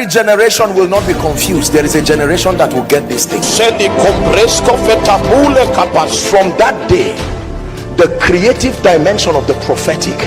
every generation will not be confused. There is a generation that will get this thing. From that day, the creative dimension of the prophetic,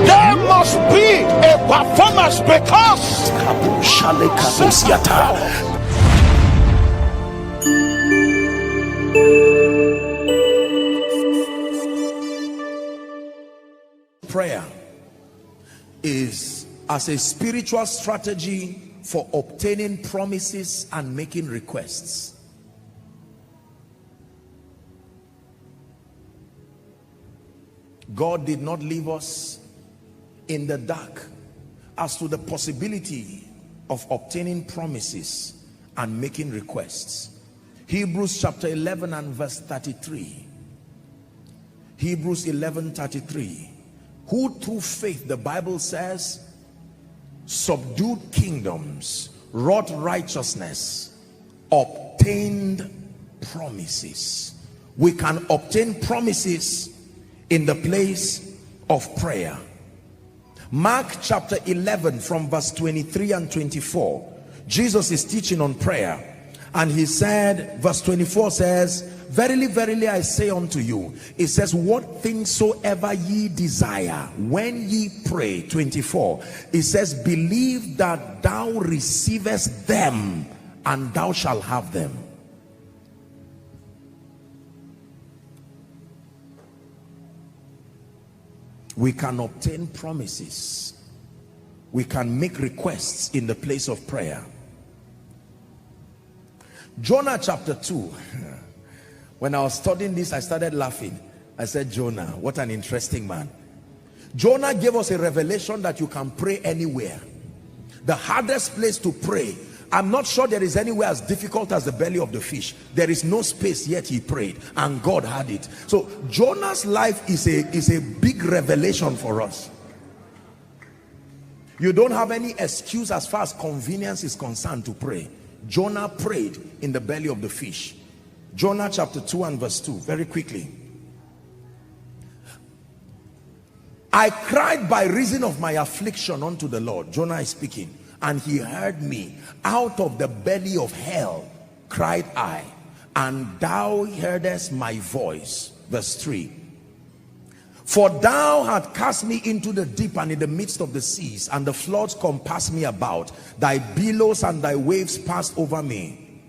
there must be a performance, because prayer is as a spiritual strategy for obtaining promises and making requests. God did not leave us in the dark as to the possibility of obtaining promises and making requests. Hebrews chapter 11 and verse 33. Hebrews 11:33. Who through faith, the Bible says, subdued kingdoms, wrought righteousness, obtained promises. We can obtain promises in the place of prayer. Mark chapter 11 from verse 23 and 24. Jesus is teaching on prayer, and he said, verse 24 says, verily, verily, I say unto you, it says, what things soever ye desire when ye pray. 24, it says, believe that thou receivest them, and thou shalt have them. We can obtain promises. We can make requests in the place of prayer. Jonah chapter 2. When I was studying this, I started laughing. I said, Jonah, what an interesting man. Jonah gave us a revelation that you can pray anywhere. The hardest place to pray, I'm not sure there is anywhere as difficult as the belly of the fish. There is no space, yet he prayed, and God had it. So Jonah's life is a big revelation for us. You don't have any excuse as far as convenience is concerned to pray. Jonah prayed in the belly of the fish. Jonah chapter 2 and verse 2, very quickly. I cried by reason of my affliction unto the Lord. Jonah is speaking. And he heard me. Out of the belly of hell cried I, and thou heardest my voice. Verse 3. For thou hast cast me into the deep, and in the midst of the seas, and the floods compassed me about. Thy billows and thy waves passed over me.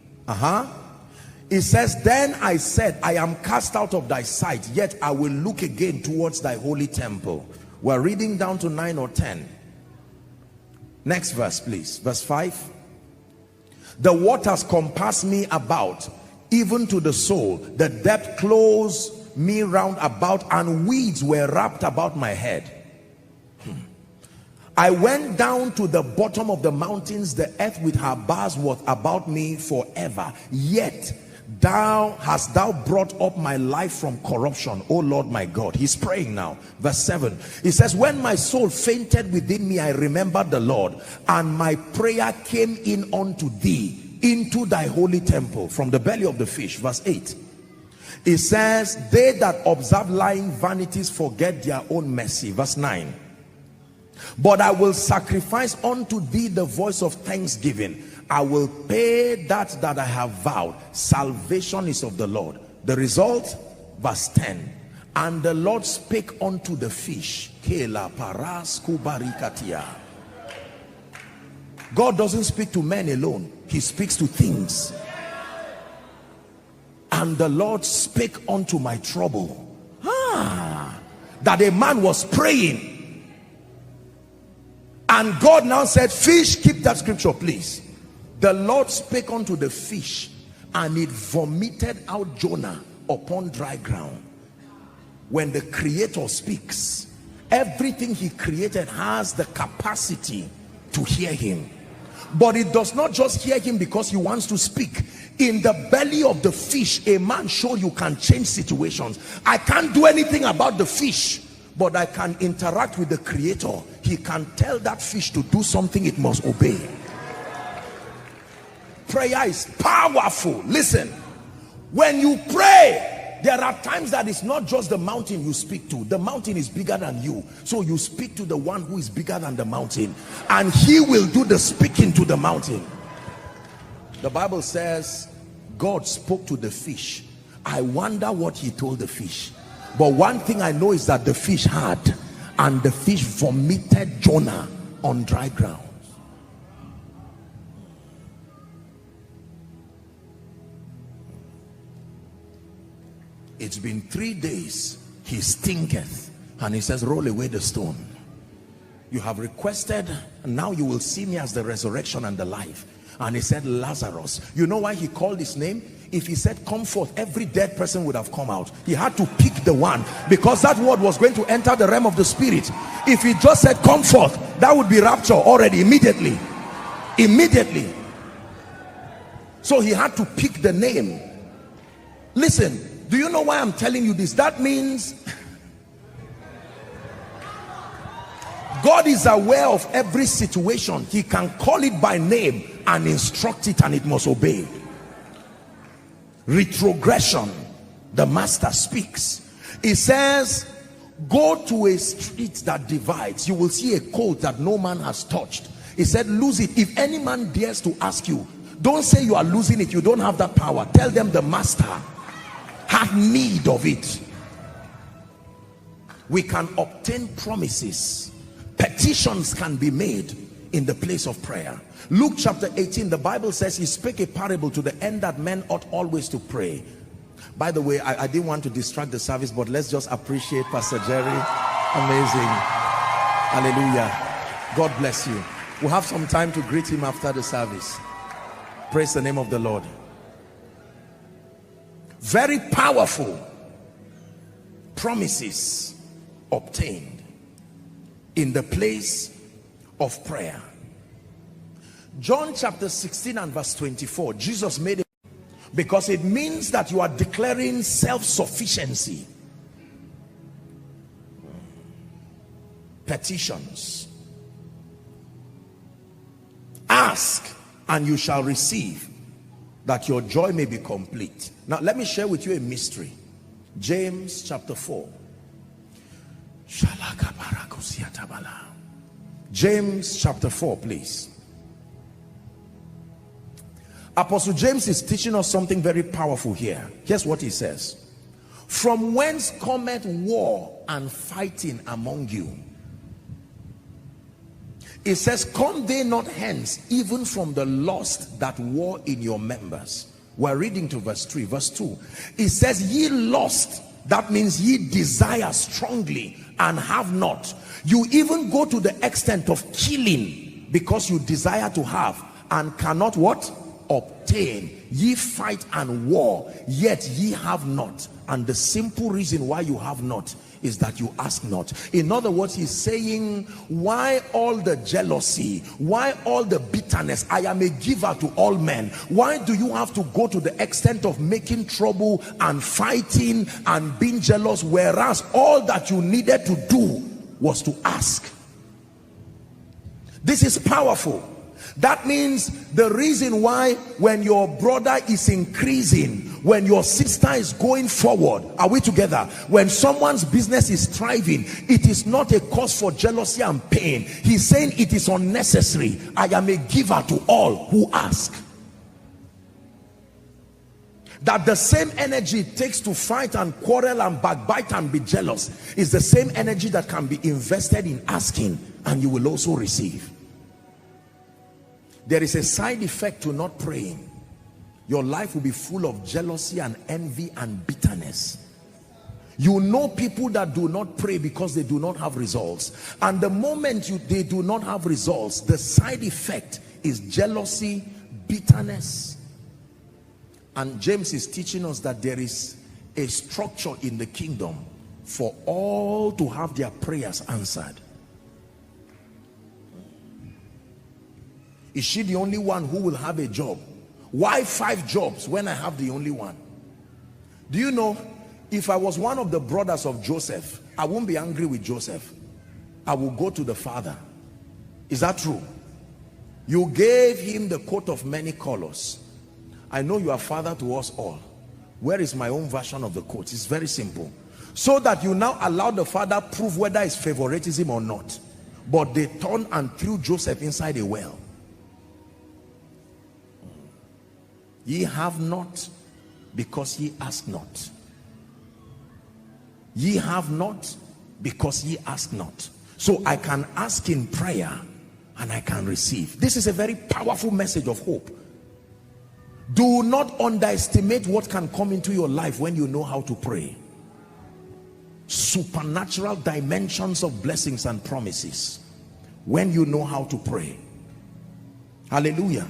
It says, then I said, I am cast out of thy sight, yet I will look again towards thy holy temple. We're reading down to 9 or 10. Next verse, please. Verse 5. The waters compassed me about, even to the soul. The depth closed me round about, and weeds were wrapped about my head. I went down to the bottom of the mountains. The earth with her bars was about me forever. Yet hast thou brought up my life from corruption, O Lord my God. He's praying now. Verse 7. He says, when my soul fainted within me, I remembered the Lord, and my prayer came in unto thee, into thy holy temple, from the belly of the fish. Verse 8. It says, they that observe lying vanities forget their own mercy. Verse 9. But I will sacrifice unto thee the voice of thanksgiving. I will pay that I have vowed. Salvation is of the Lord. The result, verse 10. And the Lord spake unto the fish. God doesn't speak to men alone. He speaks to things. And the Lord spake unto my trouble. That a man was praying. And God now said, fish, keep that scripture please. The Lord spake unto the fish, and it vomited out Jonah upon dry ground. When the Creator speaks, everything he created has the capacity to hear him. But it does not just hear him because he wants to speak. In the belly of the fish, a man showed you can change situations. I can't do anything about the fish, but I can interact with the Creator. He can tell that fish to do something it must obey. Prayer is powerful. Listen, when you pray, there are times that it's not just the mountain you speak to. The mountain is bigger than you. So you speak to the one who is bigger than the mountain, and he will do the speaking to the mountain. The Bible says God spoke to the fish. I wonder what he told the fish. But one thing I know is that the fish had, and the fish vomited Jonah on dry ground. It's been 3 days, he stinketh, and he says, roll away the stone. You have requested, and now you will see me as the resurrection and the life. And he said, Lazarus. You know why he called his name? If he said come forth, every dead person would have come out. He had to pick the one, because that word was going to enter the realm of the spirit. If he just said come forth, that would be rapture already, immediately. So he had to pick the name. Listen, do you know why I'm telling you this? That means God is aware of every situation. He can call it by name and instruct it, and it must obey. Retrogression, the master speaks. He says, go to a street that divides, you will see a coat that no man has touched. He said, lose it. If any man dares to ask you, don't say you are losing it, you don't have that power. Tell them the master had need of it. We can obtain promises. Petitions can be made in the place of prayer. Luke chapter 18, the Bible says he spake a parable to the end that men ought always to pray. By the way, I didn't want to distract the service, but let's just appreciate Pastor Jerry. Amazing. Hallelujah. God bless you. We'll have some time to greet him after the service. Praise the name of the Lord. Very powerful promises obtained in the place of prayer. John chapter 16 and verse 24, Jesus made it, because it means that you are declaring self-sufficiency. Petitions. Ask and you shall receive, that your joy may be complete. Now let me share with you a mystery. James chapter 4. James chapter 4, please. Apostle James is teaching us something very powerful here. Here's what he says. From whence cometh war and fighting among you? It says, come they not hence, even from the lust that war in your members. We're reading to verse 3. Verse 2, it says, ye lust, that means ye desire strongly and have not. You even go to the extent of killing because you desire to have and cannot what? Obtain. Ye fight and war, yet ye have not. And the simple reason why you have not is that you ask not. In other words, he's saying, why all the jealousy? Why all the bitterness? I am a giver to all men. Why do you have to go to the extent of making trouble and fighting and being jealous, whereas all that you needed to do was to ask? This is powerful. That means the reason why when your brother is increasing, when your sister is going forward, are we together? When someone's business is thriving, it is not a cause for jealousy and pain. He's saying it is unnecessary. I am a giver to all who ask. That the same energy it takes to fight and quarrel and backbite and be jealous is the same energy that can be invested in asking, and you will also receive. There is a side effect to not praying. Your life will be full of jealousy and envy and bitterness. You know people that do not pray because they do not have results. And the moment they do not have results, the side effect is jealousy, bitterness. And James is teaching us that there is a structure in the kingdom for all to have their prayers answered. Is she the only one who will have a job? Why 5 jobs when I have the only one? Do you know, if I was one of the brothers of Joseph, I won't be angry with Joseph. I will go to the father. Is that true? You gave him the coat of many colors. I know you are father to us all, Where is my own version of the quote? It's very simple. So that you now allow the father prove whether it's favoritism or not. But they turned and threw Joseph inside a well. Ye have not because ye ask not. Ye have not because ye ask not. So I can ask in prayer and I can receive. This is a very powerful message of hope. Do not underestimate what can come into your life when you know how to pray. Supernatural dimensions of blessings and promises when you know how to pray. Hallelujah.